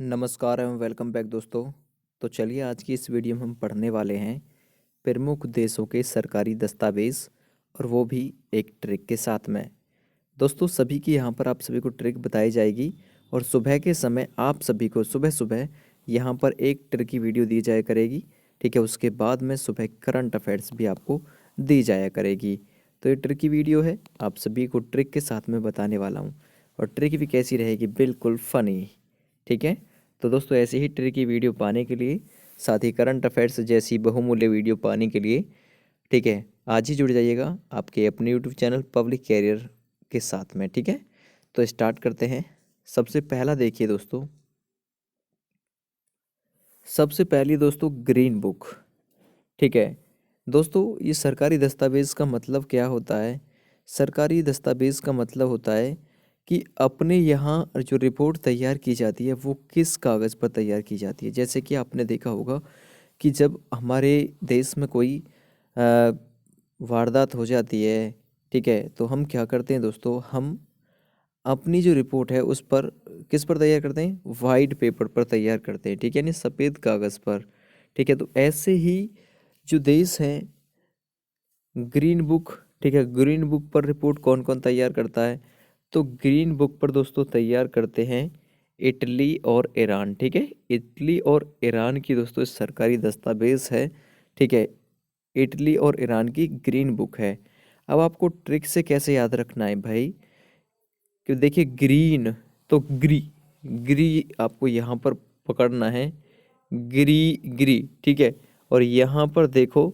नमस्कार एवं welcome back दोस्तों। तो चलिए आज की इस वीडियो में हम पढ़ने वाले हैं प्रमुख देशों के सरकारी दस्तावेज और वो भी एक ट्रिक के साथ में। दोस्तों सभी की यहाँ पर आप सभी को ट्रिक बताई जाएगी और सुबह के समय आप सभी को सुबह सुबह यहाँ पर एक ट्रिक की वीडियो दी जाया करेगी। ठीक है, उसके बाद में सुबह करंट अफेयर्स भी आपको दी जाया करेगी। तो ये ट्रिक की वीडियो है, आप सभी को ट्रिक के साथ में बताने वाला हूँ और ट्रिक भी कैसी रहेगी, बिल्कुल फ़नी। ठीक है, तो दोस्तों ऐसे ही ट्रिक की वीडियो पाने के लिए, साथ ही करंट अफेयर्स जैसी बहुमूल्य वीडियो पाने के लिए, ठीक है, आज ही जुड़ जाइएगा आपके अपने यूट्यूब चैनल पब्लिक कैरियर के साथ में। ठीक है, तो स्टार्ट करते हैं। सबसे पहला देखिए दोस्तों, सबसे पहली दोस्तों ग्रीन बुक। ठीक है दोस्तों, ये सरकारी दस्तावेज़ का मतलब क्या होता है? सरकारी दस्तावेज़ का मतलब होता है कि अपने यहाँ जो रिपोर्ट तैयार की जाती है वो किस कागज़ पर तैयार की जाती है। जैसे कि आपने देखा होगा कि जब हमारे देश में कोई अ, वारदात हो जाती है, ठीक है, तो हम क्या करते हैं दोस्तों, हम अपनी जो रिपोर्ट है उस पर किस पर तैयार करते हैं? वाइट पेपर पर तैयार करते हैं। ठीक है, यानी सफ़ेद कागज़ पर। ठीक है, तो ऐसे ही जो देश हैं, ग्रीन बुक, ठीक है, ग्रीन बुक पर रिपोर्ट कौन कौन तैयार करता है? तो ग्रीन बुक पर दोस्तों तैयार करते हैं इटली और ईरान। ठीक है, इटली और ईरान की दोस्तों सरकारी दस्तावेज है। ठीक है, इटली और ईरान की ग्रीन बुक है। अब आपको ट्रिक से कैसे याद रखना है भाई, कि देखिए ग्रीन, तो ग्री आपको यहाँ पर पकड़ना है, ग्री। ठीक है, और यहाँ पर देखो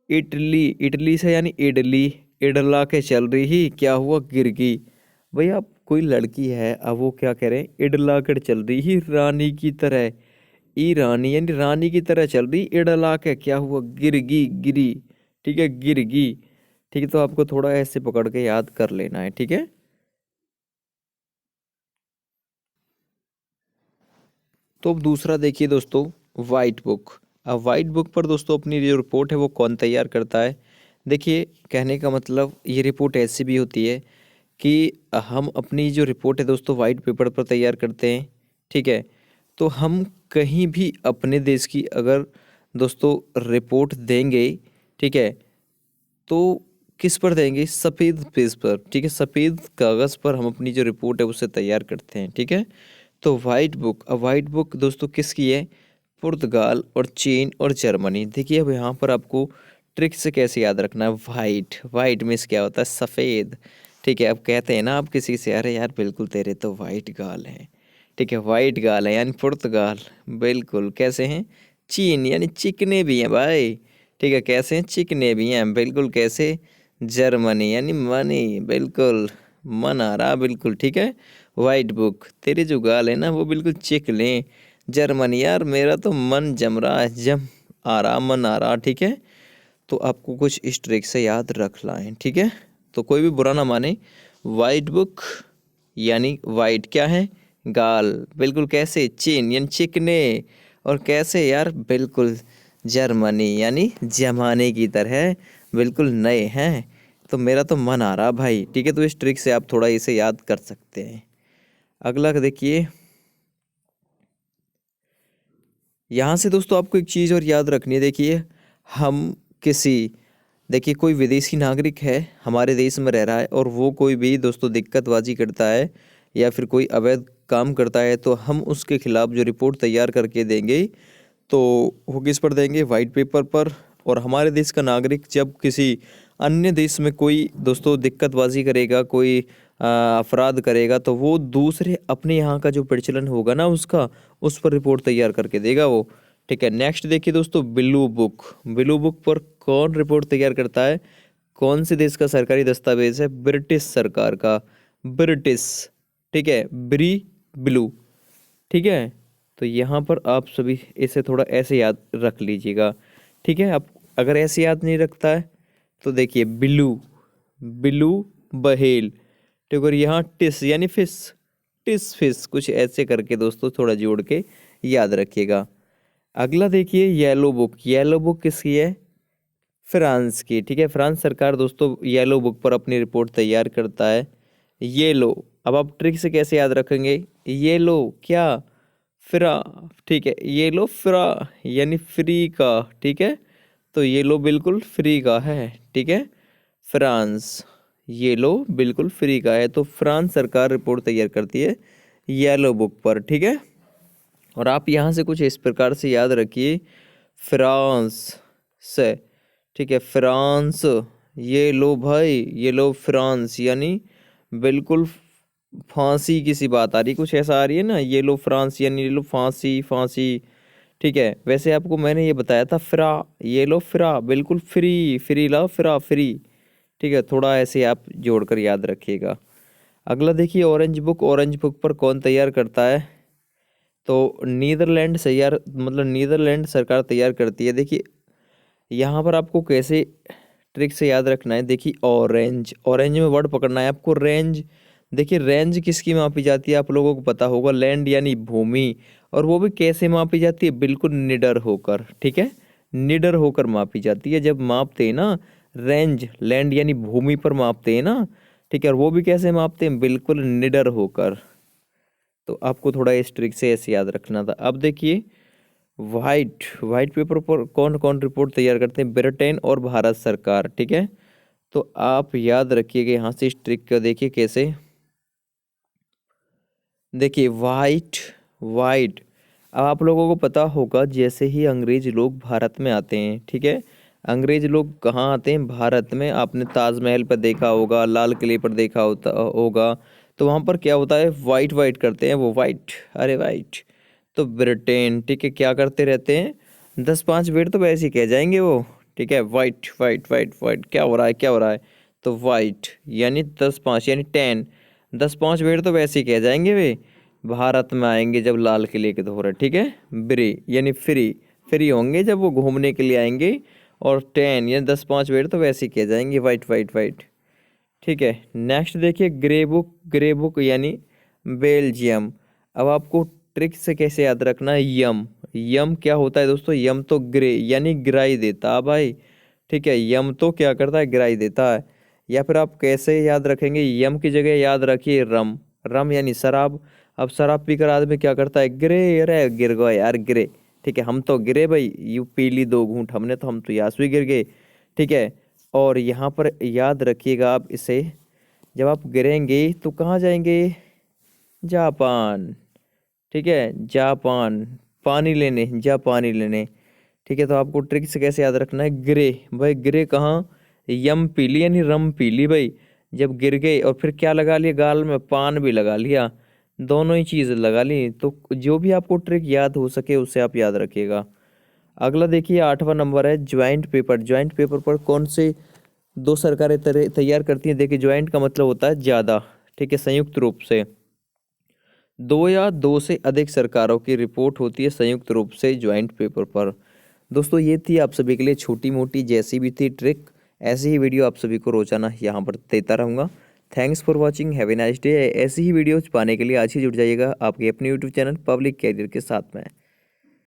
इटली, इटली से यानी इडली, इडला के चल रही ही क्या हुआ, गिर गई। भाई आप कोई लड़की है, अब वो क्या कह रहे हैं, इडला कर चल रही ही रानी की तरह, ई रानी यानी रानी की तरह चल रही, इडला के क्या हुआ, गिर गई, गिरी। ठीक है, गिर गई। ठीक है, तो आपको थोड़ा ऐसे पकड़ के याद कर लेना है। ठीक है, तो अब दूसरा देखिए दोस्तों, वाइट बुक। अब वाइट बुक पर दोस्तों अपनी जो रिपोर्ट है वो कौन तैयार करता है? देखिए कहने का मतलब, ये रिपोर्ट ऐसी भी होती है कि हम अपनी जो रिपोर्ट है दोस्तों वाइट पेपर पर तैयार करते हैं। ठीक है, तो हम कहीं भी अपने देश की अगर दोस्तों रिपोर्ट देंगे, ठीक है, तो किस पर देंगे? सफ़ेद पेज पर। ठीक है, सफ़ेद कागज़ पर हम अपनी जो रिपोर्ट है उसे तैयार करते हैं। ठीक है, तो वाइट बुक, अब वाइट बुक दोस्तों किसकी है? पुर्तगाल और चीन और जर्मनी। देखिए अब यहाँ पर आपको ट्रिक से कैसे याद रखना है, वाइट, वाइट मीन्स क्या होता है? सफ़ेद। ठीक है, अब कहते हैं ना आप किसी से, अरे यार बिल्कुल तेरे तो वाइट गाल हैं। ठीक है, वाइट गाल है यानी पुर्तगाल। बिल्कुल कैसे हैं? चीन यानी चिकने भी हैं भाई। ठीक है, कैसे हैं? चिकने भी हैं। बिल्कुल कैसे? जर्मनी यानी मनी। बिल्कुल मन आ रहा, बिल्कुल ठीक है। वाइट बुक, तेरे जो गाल है ना वो बिल्कुल चिकने। जर्मनी, यार मेरा तो मन जम रहा है, जम आ रहा, मन आ रहा। ठीक है, तो आपको कुछ इस ट्रिक से याद रखना है। ठीक है, तो कोई भी बुरा ना माने, वाइट बुक यानी वाइट क्या है? गाल। बिल्कुल कैसे? चीन यानी चिकने। और कैसे यार? बिल्कुल जर्मनी यानी जमाने की तरह, बिल्कुल नए हैं। तो मेरा तो मन आ रहा भाई। ठीक है, तो इस ट्रिक से आप थोड़ा इसे याद कर सकते हैं। अगला देखिए, यहाँ से दोस्तों आपको एक चीज़ और याद रखनी है। देखिए हम किसी, देखिए कोई विदेशी नागरिक है हमारे देश में रह रहा है और वो कोई भी दोस्तों दिक्कतबाजी करता है या फिर कोई अवैध काम करता है, तो हम उसके खिलाफ जो रिपोर्ट तैयार करके देंगे तो वो किस पर देंगे? वाइट पेपर पर। और हमारे देश का नागरिक जब किसी अन्य देश में कोई दोस्तों दिक्कतबाजी करेगा, कोई अपराध करेगा, तो वो दूसरे अपने यहाँ का जो प्रचलन होगा ना उसका, उस पर रिपोर्ट तैयार करके देगा वो। ठीक है, नेक्स्ट देखिए दोस्तों, ब्लू बुक। ब्लू बुक पर कौन रिपोर्ट तैयार करता है? कौन से देश का सरकारी दस्तावेज है? ब्रिटिश सरकार का, ब्रिटिश। ठीक है, ब्लू। ठीक है, तो यहाँ पर आप सभी इसे थोड़ा ऐसे याद रख लीजिएगा। ठीक है, आप अगर ऐसे याद नहीं रखता है तो देखिए ब्लू, ब्लू बहेल। ठीक, और यहाँ टिस यानी फिश, टिस फिश, कुछ ऐसे करके दोस्तों थोड़ा जोड़ के याद रखिएगा। अगला देखिए येलो बुक। येलो बुक किसकी है? फ्रांस की। ठीक है, फ्रांस सरकार दोस्तों येलो बुक पर अपनी रिपोर्ट तैयार करता है। येलो, अब आप ट्रिक से कैसे याद रखेंगे? ये लो क्या, फ्रा, ठीक है, ये लो फ्रा यानी फ्री का, ठीक है, तो ये लो बिल्कुल फ्री का है, ठीक है। फ्रांस, ये लो बिल्कुल फ्री का है, तो फ्रांस सरकार रिपोर्ट तैयार करती है येलो बुक पर, ठीक है। और आप यहाँ से कुछ इस प्रकार से याद रखिए, फ्रांस से, ठीक है, फ्रांस, ये लो भाई, ये लो फ्रांस यानी बिल्कुल फांसी की सी बात आ रही, कुछ ऐसा आ रही है ना, ये लो फ्रांस यानी ये लो फांसी फांसी, ठीक है। वैसे आपको मैंने ये बताया था फ्रा, ये लो फ्रा बिल्कुल फ्री, फ्री ला फ्रा फ्री, ठीक है, थोड़ा ऐसे आप जोड़कर याद रखिएगा। अगला देखिए, ऑरेंज बुक, ऑरेंज बुक पर कौन तैयार करता है, तो नीदरलैंड तैयार, मतलब नीदरलैंड सरकार तैयार करती है। देखिए यहाँ पर आपको कैसे ट्रिक से याद रखना है, देखिए ऑरेंज, ऑरेंज में वर्ड पकड़ना है आपको, रेंज, देखिए रेंज किसकी मापी जाती है आप लोगों को पता होगा, लैंड यानी भूमि, और वो भी कैसे मापी जाती है, बिल्कुल निडर होकर, ठीक है, निडर होकर मापी जाती है। जब मापते हैं ना रेंज, लैंड यानी भूमि पर मापते हैं ना, ठीक है, और वो भी कैसे मापते हैं, बिल्कुल निडर होकर। तो आपको थोड़ा इस ट्रिक से ऐसे याद रखना था। अब देखिए वाइट, वाइट पेपर पर कौन कौन रिपोर्ट तैयार करते हैं, ब्रिटेन और भारत सरकार, ठीक है। तो आप याद रखिएगा यहाँ से इस ट्रिक को, देखिए कैसे, देखिए वाइट, वाइट, अब आप लोगों को पता होगा जैसे ही अंग्रेज लोग भारत में आते हैं, ठीक है, अंग्रेज लोग कहाँ आते हैं, भारत में, आपने ताजमहल पर देखा होगा, लाल किले पर देखा होगा, तो वहाँ पर क्या होता है, वाइट वाइट करते हैं वो, वाइट, अरे वाइट, तो ब्रिटेन, ठीक है, क्या करते रहते हैं, 10-5 मिनट तो वैसे ही कह जाएंगे वो, ठीक है, वाइट वाइट वाइट वाइट, क्या हो रहा है क्या हो रहा है, तो वाइट यानी 10-5 यानी 10, 10-5 मिनट तो वैसे ही कह जाएंगे वे, भारत में आएंगे जब लाल किले के दौरे, ठीक है, ब्री यानी फ्री, फ्री होंगे जब वो घूमने के लिए आएंगे, और 10 यानी 10-5 मिनट तो वैसे ही कह जाएंगे वाइट वाइट वाइट, ठीक है। नेक्स्ट देखिए ग्रे बुक, ग्रे बुक यानी बेल्जियम। अब आपको ट्रिक से कैसे याद रखना है, यम, यम क्या होता है दोस्तों, यम तो ग्रे यानी गिराई देता है भाई, ठीक है, यम तो क्या करता है, गिराई देता है। या फिर आप कैसे याद रखेंगे, यम की जगह याद रखिए रम, रम यानी शराब, अब शराब पीकर आदमी क्या करता है, गिरे, अरे गिर गए यार गिरे, ठीक है, हम तो गिरे भाई, यू पी ली 2 घूंट हमने, तो हम तो यास भी गिर गए, ठीक है। और यहाँ पर याद रखिएगा आप इसे, जब आप गिरेंगे तो कहाँ जाएंगे, जापान, ठीक है, जापान, पानी लेने, जा पानी लेने, ठीक है। तो आपको ट्रिक से कैसे याद रखना है, गिरे, भाई गिरे कहाँ, यम पी ली यानी रम पी ली भाई, जब गिर गए, और फिर क्या लगा लिया गाल में, पान भी लगा लिया, दोनों ही चीज़ लगा ली। तो जो भी आपको ट्रिक याद हो सके उससे आप याद रखिएगा। अगला देखिए 8वां नंबर है ज्वाइंट पेपर, ज्वाइंट पेपर पर कौन से दो सरकारें तैयार करती हैं, देखिए ज्वाइंट का मतलब होता है ज़्यादा, ठीक है, संयुक्त रूप से, दो या दो से अधिक सरकारों की रिपोर्ट होती है संयुक्त रूप से ज्वाइंट पेपर पर। दोस्तों ये थी आप सभी के लिए छोटी मोटी जैसी भी थी ट्रिक, ऐसी ही वीडियो आप सभी को रोजाना यहाँ पर देता रहूँगा। Thanks for watching, have a nice day. ऐसी ही वीडियोज पाने के लिए आज ही जुड़ जाइएगा आपके अपने यूट्यूब चैनल पब्लिक कैरियर के साथ में।